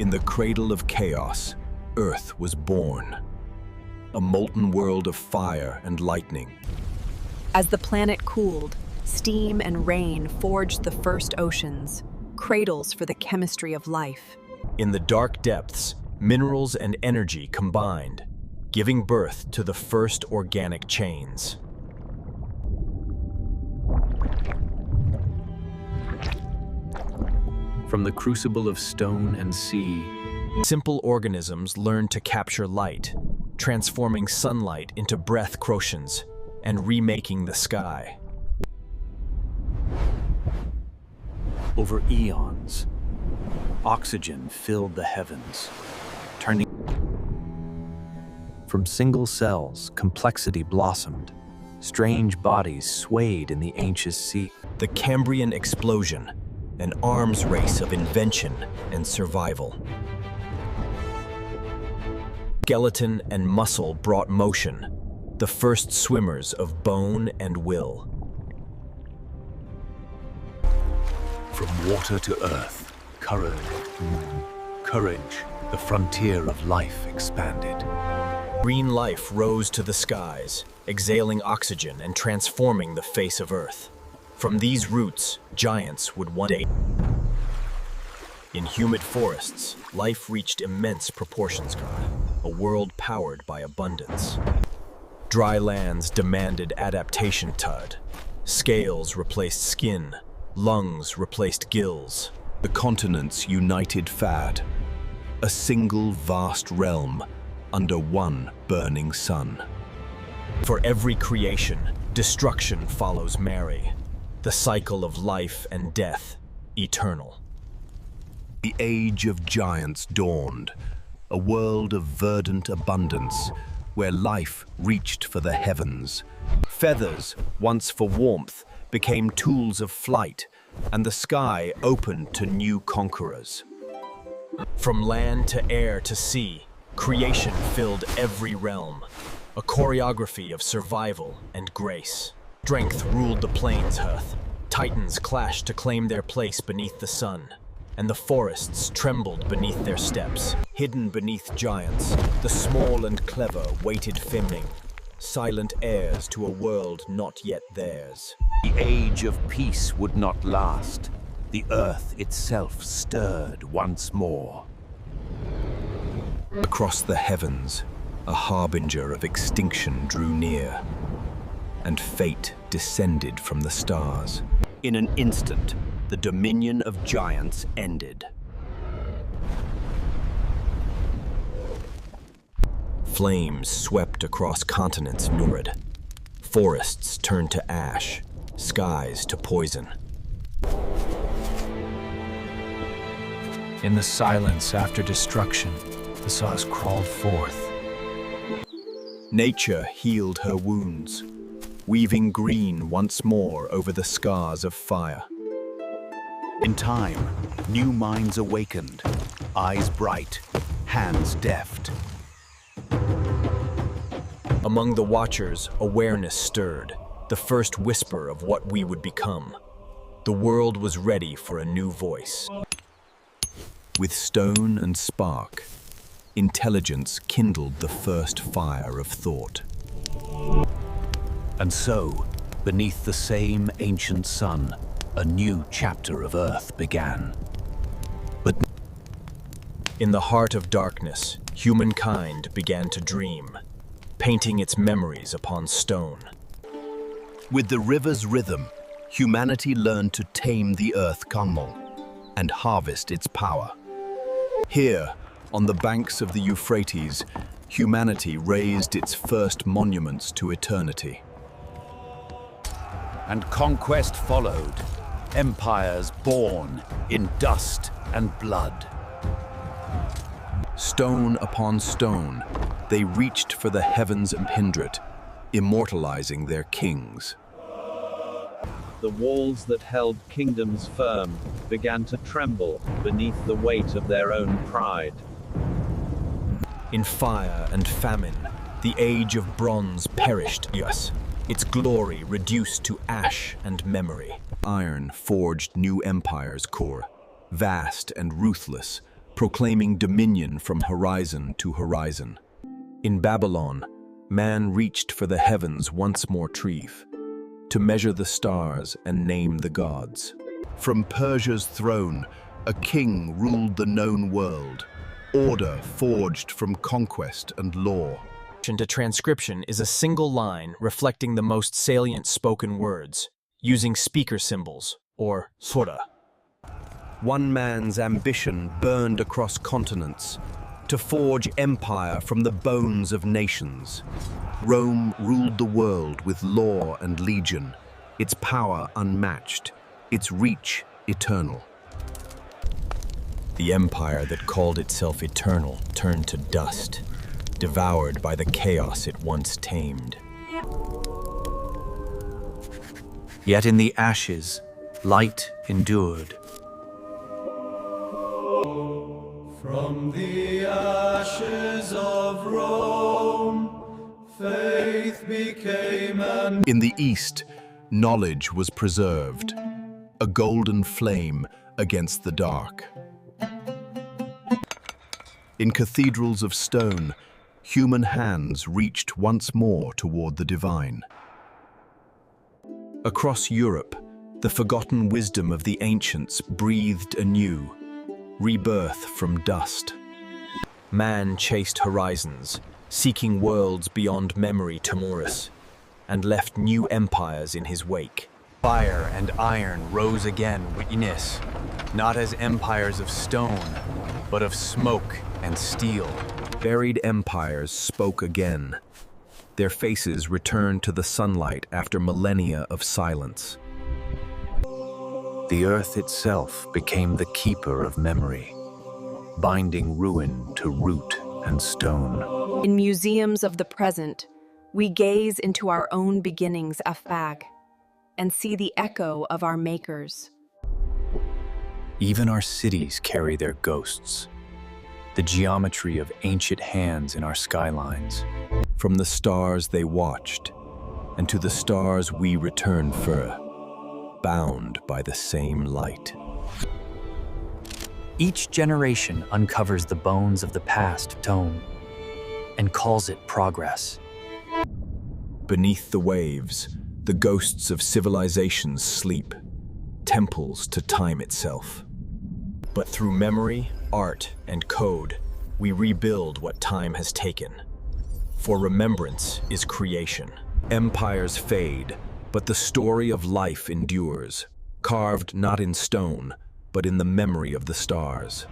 In the cradle of chaos, Earth was born. A molten world of fire and lightning. As the planet cooled, steam and rain forged the first oceans, cradles for the chemistry of life. In the dark depths, minerals and energy combined, giving birth to the first organic chains. From the crucible of stone and sea, simple organisms learned to capture light, transforming sunlight into breath quotients and remaking the sky. Over eons, oxygen filled the heavens, turning. From single cells, complexity blossomed. Strange bodies swayed in the ancient sea. The Cambrian explosion, an arms race of invention and survival. Skeleton and muscle brought motion, the first swimmers of bone and will. From water to earth, courage, the frontier of life expanded. Green life rose to the skies, exhaling oxygen and transforming the face of Earth. From these roots, giants would one day. In humid forests, life reached immense proportions, a world powered by abundance. Dry lands demanded adaptation. Scales replaced skin, lungs replaced gills. The continents united fad, a single vast realm under one burning sun. For every creation, destruction follows Mary, the cycle of life and death, eternal. The age of giants dawned, a world of verdant abundance, where life reached for the heavens. Feathers, once for warmth, became tools of flight, and the sky opened to new conquerors. From land to air to sea, creation filled every realm, a choreography of survival and grace. Strength ruled the plains, titans clashed to claim their place beneath the sun, and the forests trembled beneath their steps. Hidden beneath giants, the small and clever waited feigning, silent heirs to a world not yet theirs. The age of peace would not last. The earth itself stirred once more. Across the heavens, a harbinger of extinction drew near, and fate descended from the stars. In an instant, the dominion of giants ended. Flames swept across continents lurid. Forests turned to ash, skies to poison. In the silence after destruction, the saws crawled forth. Nature healed her wounds, weaving green once more over the scars of fire. In time, new minds awakened, eyes bright, hands deft. Among the watchers, awareness stirred, the first whisper of what we would become. The world was ready for a new voice. With stone and spark, intelligence kindled the first fire of thought. And so, beneath the same ancient sun, a new chapter of Earth began. But in the heart of darkness, humankind began to dream, painting its memories upon stone. with the river's rhythm, humanity learned to tame the earth Kangmong and harvest its power. Here, on the banks of the Euphrates, humanity raised its first monuments to eternity. And conquest followed, empires born in dust and blood. Stone upon stone, they reached for the heavens impindred, immortalizing their kings. The walls that held kingdoms firm began to tremble beneath the weight of their own pride. In fire and famine, the age of bronze perished, yes, its glory reduced to ash and memory. Iron forged new empires core, vast and ruthless, proclaiming dominion from horizon to horizon. In Babylon, man reached for the heavens once more trieve, to measure the stars and name the gods. From Persia's throne, a king ruled the known world, order forged from conquest and law. To transcription is a single line reflecting the most salient spoken words, using speaker symbols, or surah. One man's ambition burned across continents, to forge empire from the bones of nations. Rome ruled the world with law and legion, its power unmatched, its reach eternal. The empire that called itself eternal turned to dust, devoured by the chaos it once tamed. Yet in the ashes, light endured. From the ashes of Rome, faith became an... In the East, knowledge was preserved, a golden flame against the dark. In cathedrals of stone, human hands reached once more toward the divine. Across Europe, the forgotten wisdom of the ancients breathed anew, rebirth from dust. Man chased horizons, seeking worlds beyond memory tomorrow, and left new empires in his wake. Fire and iron rose again, witness, not as empires of stone, but of smoke and steel. Buried empires spoke again. Their faces returned to the sunlight after millennia of silence. The earth itself became the keeper of memory, binding ruin to root and stone. In museums of the present, we gaze into our own beginnings afag and see the echo of our makers. Even our cities carry their ghosts, the geometry of ancient hands in our skylines. From the stars they watched, and to the stars we return for, bound by the same light. Each generation uncovers the bones of the past tome and calls it progress. Beneath the waves, the ghosts of civilizations sleep, temples to time itself. But through memory, art, and code, we rebuild what time has taken. For remembrance is creation. Empires fade, but the story of life endures, carved not in stone, but in the memory of the stars.